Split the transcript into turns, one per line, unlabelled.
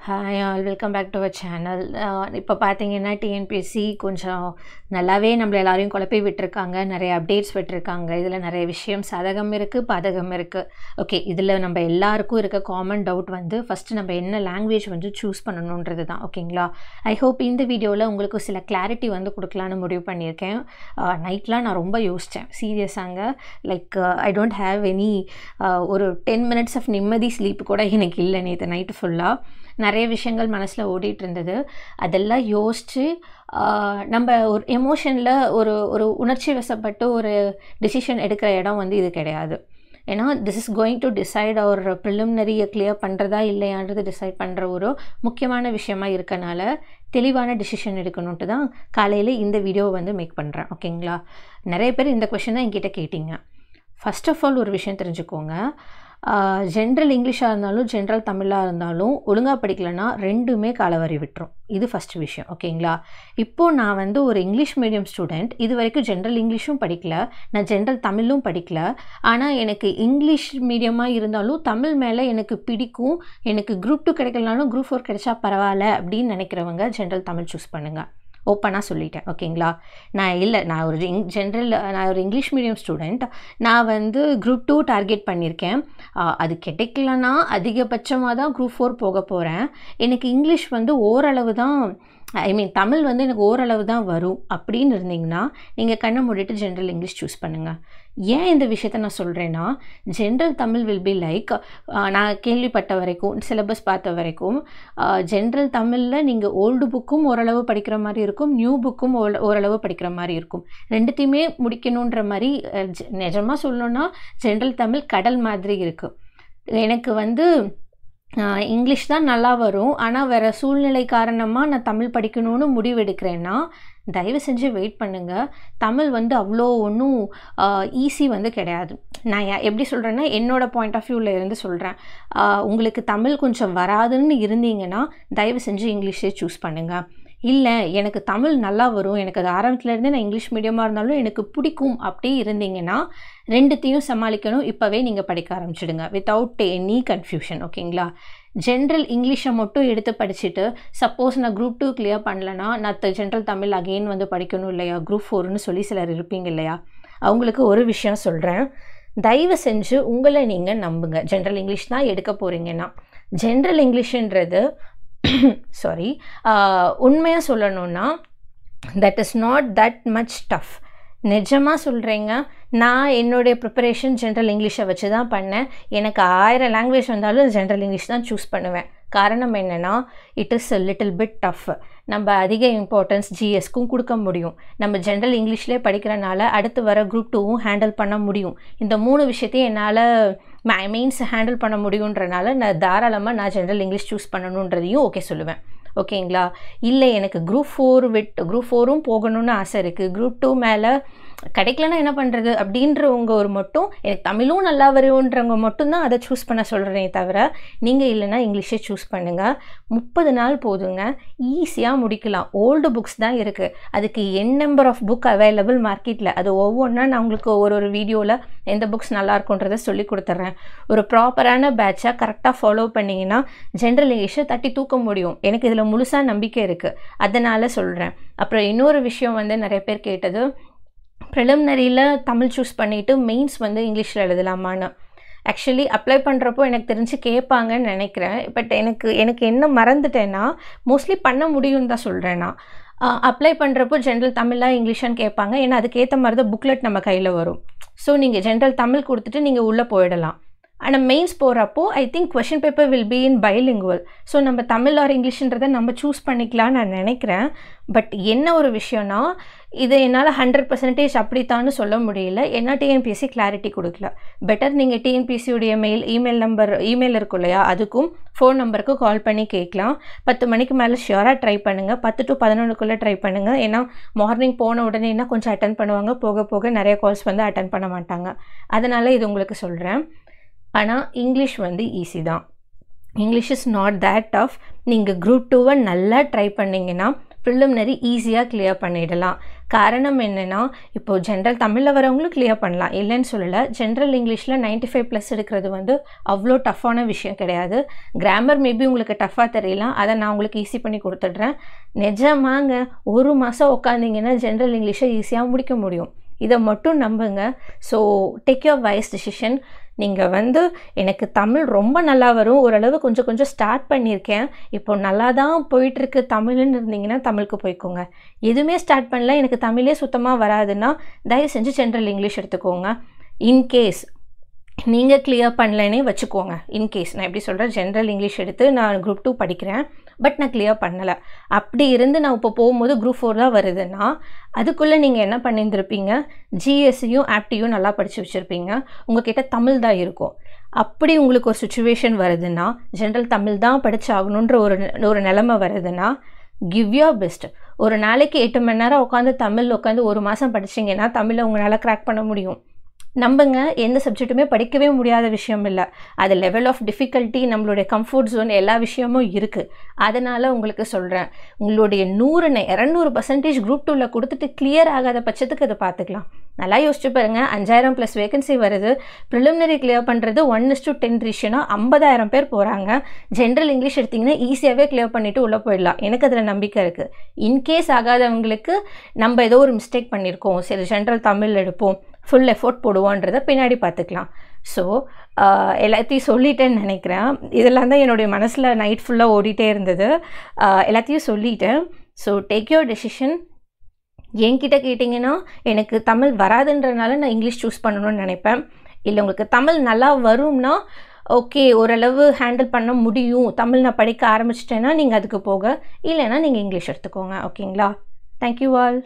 Hi all welcome back to our channel. இப்போ பார்த்தீங்கன்னா TNPSC கொஞ்சம் நல்லாவே நம்மள எல்லாரையும் குழப்பி விட்டுருக்காங்க. நிறைய அப்டேட்ஸ் விட்டுருக்காங்க. இதில் நிறைய விஷயம் சாதகம் இருக்குது, பாதகம் இருக்குது. ஓகே, இதில் நம்ம எல்லாருக்கும் இருக்க காமன் டவுட் வந்து ஃபஸ்ட்டு நம்ம என்ன லாங்குவேஜ் வந்து சூஸ் பண்ணணுன்றது தான். ஓகேங்களா? ஐ ஹோப் இந்த வீடியோவில் உங்களுக்கு சில கிளாரிட்டி வந்து கொடுக்கலான்னு முடிவு பண்ணியிருக்கேன். நைட்லாம் நான் ரொம்ப யோசித்தேன் சீரியஸாங்க. Like I don't have any ஒரு 10 minutes ஆஃப் நிம்மதி ஸ்லீப் கூட எனக்கு இல்லை நேற்று நைட்டு ஃபுல்லாக. நிறைய விஷயங்கள் மனசில் ஓடிட்டு இருந்தது. அதெல்லாம் யோசித்து நம்ம ஒரு எமோஷனில் ஒரு ஒரு உணர்ச்சி வசப்பட்டு ஒரு டிசிஷன் எடுக்கிற இடம் வந்து இது கிடையாது. ஏன்னா this is going to decide அவர் ப்ரிலிமினரியை கிளியர் பண்ணுறதா இல்லையான்றது டிசைட் பண்ணுற ஒரு முக்கியமான விஷயமா இருக்கனால தெளிவான டிசிஷன் எடுக்கணுன்ட்டு தான் காலையில் இந்த வீடியோவை வந்து மேக் பண்ணுறேன். ஓகேங்களா? நிறைய பேர் இந்த கொஷின் தான் என்கிட்ட கேட்டிங்க. ஃபர்ஸ்ட் ஆஃப் ஆல் ஒரு விஷயம் தெரிஞ்சுக்கோங்க. ஜென்ரல் இங்கிலீஷாக இருந்தாலும் ஜென்ரல் தமிழாக இருந்தாலும் ஒழுங்காக படிக்கலைன்னா ரெண்டுமே காலவரி விட்டுரும். இது ஃபஸ்ட்டு விஷயம். ஓகேங்களா? இப்போது நான் வந்து ஒரு இங்கிலீஷ் மீடியம் ஸ்டூடெண்ட். இது வரைக்கும் ஜென்ரல் இங்கிலீஷும் படிக்கல, நான் ஜென்ரல் தமிழும் படிக்கல. ஆனால் எனக்கு இங்கிலீஷ் மீடியமாக இருந்தாலும் தமிழ் மேலே எனக்கு பிடிக்கும். எனக்கு குரூப் 2 கிடைக்கலனாலும் குரூப் 4 கிடைச்சா பரவாயில்ல அப்படின்னு நினைக்கிறவங்க ஜென்ரல் தமிழ் சூஸ் பண்ணுங்கள். ஓப்பனாக சொல்லிட்டேன். ஓகேங்களா? நான் ஒரு இங்கிலீஷ் மீடியம் ஸ்டூடெண்ட். நான் வந்து குரூப் 2 டார்கெட் பண்ணியிருக்கேன். அது கிடைக்கலன்னா அதிகபட்சமாக தான் குரூப் 4 போக போகிறேன். எனக்கு இங்கிலீஷ் வந்து ஓரளவு தான், தமிழ் வந்து எனக்கு ஓரளவு தான் வரும் அப்படின்னு இருந்தீங்கன்னா நீங்கள் கண்ணை மூடிட்டு ஜென்ரல் இங்கிலீஷ் சூஸ் பண்ணுங்கள். ஏன் இந்த விஷயத்த நான் சொல்கிறேன்னா, general Tamil will be like, நான் கேள்விப்பட்ட வரைக்கும், சிலபஸ் பார்த்த வரைக்கும், ஜென்ரல் தமிழில் நீங்கள் ஓல்டு புக்கும் ஓரளவு படிக்கிற மாதிரி இருக்கும், நியூ புக்கும் ஓரளவு படிக்கிற மாதிரி இருக்கும். ரெண்டுத்தையுமே முடிக்கணுன்ற மாதிரி நிஜமாக சொல்லணுன்னா ஜென்ரல் தமிழ் கடல் மாதிரி இருக்குது. எனக்கு வந்து இங்கிலீஷ் தான் நல்லா வரும், ஆனால் வேறு சூழ்நிலை காரணமாக நான் தமிழ் படிக்கணும்னு முடிவெடுக்கிறேன்னா தயவு செஞ்சு வெயிட் பண்ணுங்கள். தமிழ் வந்து அவ்வளோ ஒன்றும் ஈஸி வந்து கிடையாது. நான் எப்படி சொல்கிறேன்னா என்னோடய பாயிண்ட் ஆஃப் வியூவில் இருந்து சொல்கிறேன். உங்களுக்கு தமிழ் கொஞ்சம் வராதுன்னு இருந்தீங்கன்னா தயவு செஞ்சு இங்கிலீஷே சூஸ் பண்ணுங்கள். இல்லை எனக்கு தமிழ் நல்லா வரும், எனக்கு அது ஆரம்பத்துலேருந்தே நான் இங்கிலீஷ் மீடியமாக இருந்தாலும் எனக்கு பிடிக்கும் அப்படி இருந்தீங்கன்னா ரெண்டுத்தையும் சமாளிக்கணும். இப்போவே நீங்கள் படிக்க ஆரம்பிச்சிடுங்க வித்தவுட் எனி கன்ஃபியூஷன். ஓகேங்களா? ஜென்ரல் இங்கிலீஷை மட்டும் எடுத்து படிச்சுட்டு சப்போஸ் நான் குரூப் 2 கிளியர் பண்ணலன்னா நான் ஜென்ரல் தமிழ் அகெயின் வந்து படிக்கணும் இல்லையா, குரூப் 4ன்னு சொல்லி சிலர் இருப்பீங்க இல்லையா, அவங்களுக்கு ஒரு விஷயம் சொல்கிறேன். தயவு செஞ்சு உங்களை நீங்கள் நம்புங்க. ஜென்ரல் இங்கிலீஷ் தான் எடுக்க போகிறீங்கன்னா ஜென்ரல் இங்கிலீஷுன்றது சாரி, உண்மையாக சொல்லணுன்னா that is not that much tough. நிஜமாக சொல்கிறேங்க. நான் என்னுடைய ப்ரிப்பரேஷன் ஜென்ரல் இங்கிலீஷை வச்சு தான் பண்ணேன். எனக்கு 1000 லாங்குவேஜ் வந்தாலும் ஜென்ரல் இங்கிலீஷ் தான் சூஸ் பண்ணுவேன். காரணம் என்னென்னா it is a little bit tough. நம்ம அதிக இம்பார்ட்டன்ஸ் ஜிஎஸ்க்கும் கொடுக்க முடியும். நம்ம ஜென்ரல் இங்கிலீஷ்லேயே படிக்கிறனால அடுத்து வர குரூப் 2வும் ஹேண்டில் பண்ண முடியும். இந்த 3 விஷயத்தையும் என்னால் மெயின்ஸ் ஹேண்டில் பண்ண முடியுன்றனால நான் தாராளமாக நான் ஜென்ரல் இங்கிலீஷ் சூஸ் பண்ணணுன்றதையும் ஓகே சொல்லுவேன். ஓகேங்களா? இல்லை எனக்கு குரூப் 4ம் போகணும்னு ஆசை இருக்குது, குரூப் 2 மேலே கிடைக்கலன்னா என்ன பண்ணுறது அப்படின்றவங்க மட்டும், எனக்கு தமிழும் நல்லா வருன்றவங்க மட்டும்தான் அதை சூஸ் பண்ண சொல்கிறேனே தவிர நீங்கள் இல்லைன்னா இங்கிலீஷே சூஸ் பண்ணுங்கள். 30 நாள் போதுங்க, ஈஸியாக முடிக்கலாம். ஓல்டு புக்ஸ் தான் இருக்குது, அதுக்கு நம்பர் ஆஃப் புக் அவைலபிள் மார்க்கெட்டில். அது ஒவ்வொன்றா நான் உங்களுக்கு ஒரு வீடியோவில் எந்த புக்ஸ் நல்லா இருக்குன்றதை சொல்லி கொடுத்துட்றேன். ஒரு ப்ராப்பரான பேட்சாக கரெக்டாக ஃபாலோ பண்ணிங்கன்னா ஜென்ரல் இங்கிலீஷை தட்டி தூக்க முடியும். எனக்கு இதில் முழுசாக நம்பிக்கை இருக்குது, அதனால் சொல்கிறேன். அப்புறம் இன்னொரு விஷயம் வந்து நிறைய பேர் கேட்டது, ப்ரிலிமினரியில் தமிழ் சூஸ் பண்ணிவிட்டு மெயின்ஸ் வந்து இங்கிலீஷில் எழுதலாமான்னு. ஆக்சுவலி அப்ளை பண்ணுறப்போ எனக்கு தெரிஞ்சு கேட்பாங்கன்னு நினைக்கிறேன். பட் எனக்கு என்ன மறந்துட்டேன்னா மோஸ்ட்லி பண்ண முடியும்னு தான் சொல்கிறேன். நான் அப்ளை பண்ணுறப்போ ஜென்ரல் தமிழாக இங்கிலீஷான்னு கேட்பாங்க. ஏன்னா அதுக்கேற்ற மாதிரி தான் புக்லெட் நம்ம கையில் வரும். ஸோ நீங்கள் ஜென்ரல் தமிழ் கொடுத்துட்டு நீங்கள் உள்ளே போயிடலாம். ஆனால் மெயின்ஸ் போகிறப்போ I think question paper will be in bilingual. So நம்ம தமிழ் ஆர் இங்கிலீஷ்ன்றதை நம்ம சூஸ் பண்ணிக்கலாம்னு நான் நினைக்கிறேன். பட் என்ன ஒரு விஷயம்னா இது என்னால் 100% அப்படித்தான்னு சொல்ல முடியல. ஏன்னா டிஎன்பிஎஸ்சி கிளாரிட்டி கொடுக்கல. பெட்டர் நீங்கள் டிஎன்பிஎஸ்சியுடைய இமெயில் இருக்கும் இல்லையா, அதுக்கும் ஃபோன் நம்பருக்கு கால் பண்ணி கேட்கலாம். 10 மணிக்கு மேலே ஷியோராக ட்ரை பண்ணுங்கள். 10 to 11க்குள்ளே ட்ரை பண்ணுங்கள். ஏன்னா மார்னிங் போன உடனே என்ன கொஞ்சம் அட்டன் பண்ணுவாங்க, போக போக நிறைய கால்ஸ் வந்து அட்டன் பண்ண மாட்டாங்க. அதனால் இது உங்களுக்கு சொல்கிறேன். ஆனால் இங்கிலீஷ் வந்து ஈஸி தான். English is not that tough. நீங்கள் குரூப் 2வை நல்லா ட்ரை பண்ணிங்கன்னா ப்ரிலிமினரி ஈஸியாக கிளியர் பண்ணிடலாம். காரணம் என்னென்னா, இப்போது ஜென்ரல் தமிழில் வரவங்களும் கிளியர் பண்ணலாம், இல்லைன்னு சொல்லலை. ஜென்ரல் இங்கிலீஷில் 95+ எடுக்கிறது வந்து அவ்வளோ டஃப்பான விஷயம் கிடையாது. கிராமர் மேபி உங்களுக்கு டஃப்பாக தெரியலாம், அதை நான் உங்களுக்கு ஈஸி பண்ணி கொடுத்துட்றேன். நிஜமாங்க, 1 மாதம் உட்காந்திங்கன்னா ஜென்ரல் இங்கிலீஷை ஈஸியாக முடிக்க முடியும். இதை மட்டும் நம்புங்க. So take your wise decision. நீங்கள் வந்து எனக்கு தமிழ் ரொம்ப நல்லா வரும், ஓரளவு கொஞ்சம் கொஞ்சம் ஸ்டார்ட் பண்ணியிருக்கேன், இப்போ நல்லா தான் போயிட்டுருக்கு தமிழ்னு இருந்தீங்கன்னா தமிழுக்கு போய்க்கோங்க. எதுவுமே ஸ்டார்ட் பண்ணல, எனக்கு தமிழே சுத்தமாக வராதுன்னா தயவு செஞ்சு ஜென்ரல் இங்கிலீஷ் எடுத்துக்கோங்க. இன்கேஸ் நீங்கள் கிளியர் பண்ணலனே வச்சுக்கோங்க. இன்கேஸ் நான் எப்படி சொல்கிறேன், ஜென்ரல் இங்கிலீஷ் எடுத்து நான் குரூப் 2 படிக்கிறேன், பட் நான் கிளியர் பண்ணலை, அப்படி இருந்து நான் இப்போ போகும்போது குரூப் 4 தான் வருதுன்னா அதுக்குள்ளே நீங்கள் என்ன பண்ணியிருந்திருப்பீங்க, ஜிஎஸ்சியும் ஆப்டியும் நல்லா படித்து வச்சுருப்பீங்க, உங்கள்கிட்ட தமிழ் தான் இருக்கும். அப்படி உங்களுக்கு ஒரு சுச்சுவேஷன் வருதுன்னா, ஜென்ரல் தமிழ் தான் படித்தாகணுன்ற ஒரு நிலைமை வருதுன்னா, கிவ் யுவர் பெஸ்ட். ஒரு நாளைக்கு 8 மணி நேரம் உட்காந்து தமிழ் உட்காந்து 1 மாதம் படிச்சிங்கன்னா தமிழை உங்களால் கிராக் பண்ண முடியும். நம்புங்க, எந்த சப்ஜெக்ட்டுமே படிக்கவே முடியாத விஷயம் இல்லை. அது லெவல் ஆஃப் டிஃபிகல்ட்டி, நம்மளுடைய கம்ஃபர்ட் ஜோன், எல்லா விஷயமும் இருக்குது. அதனால் உங்களுக்கு சொல்கிறேன், உங்களுடைய 200% குரூப் 2ல் கொடுத்துட்டு கிளியர் ஆகாத பட்சத்துக்கு அதை பார்த்துக்கலாம். நல்லா யோசிச்சு பாருங்கள், 5000+ வேகன்சி வருது, ப்ரிலிமினரி கிளியர் பண்ணுறது 1:10 ரேஷியோனா 50,000 பேர் போகிறாங்க. ஜென்ரல் இங்கிலீஷ் எடுத்திங்கன்னா ஈஸியாகவே கிளியர் பண்ணிவிட்டு உள்ளே போயிடலாம். எனக்கு அதில் நம்பிக்கை இருக்குது. இன்கேஸ் ஆகாதவங்களுக்கு நம்ம ஏதோ ஒரு மிஸ்டேக் பண்ணியிருக்கோம், சரி ஜென்ரல் தமிழ் எடுப்போம், ஃபுல் எஃபோர்ட் போடுவோன்றதை பின்னாடி பார்த்துக்கலாம். ஸோ எல்லாத்தையும் சொல்லிட்டேன்னு நினைக்கிறேன். இதெல்லாம் தான் என்னுடைய மனசில் நைட் ஃபுல்லாக ஓடிட்டே இருந்தது. எல்லாத்தையும் சொல்லிட்டேன். So take your decision. என்கிட்ட கேட்டிங்கன்னா, எனக்கு தமிழ் வராதுன்றனால நான் இங்கிலீஷ் சூஸ் பண்ணணும்னு நினைப்பேன். இல்லை உங்களுக்கு தமிழ் நல்லா வரும்னா ஓகே, ஓரளவு ஹேண்டில் பண்ண முடியும், தமிழ் நான் படிக்க ஆரம்பிச்சிட்டேன்னா நீங்கள் அதுக்கு போக, இல்லைன்னா நீங்கள் இங்கிலீஷ் எடுத்துக்கோங்க. ஓகேங்களா? Thank you all.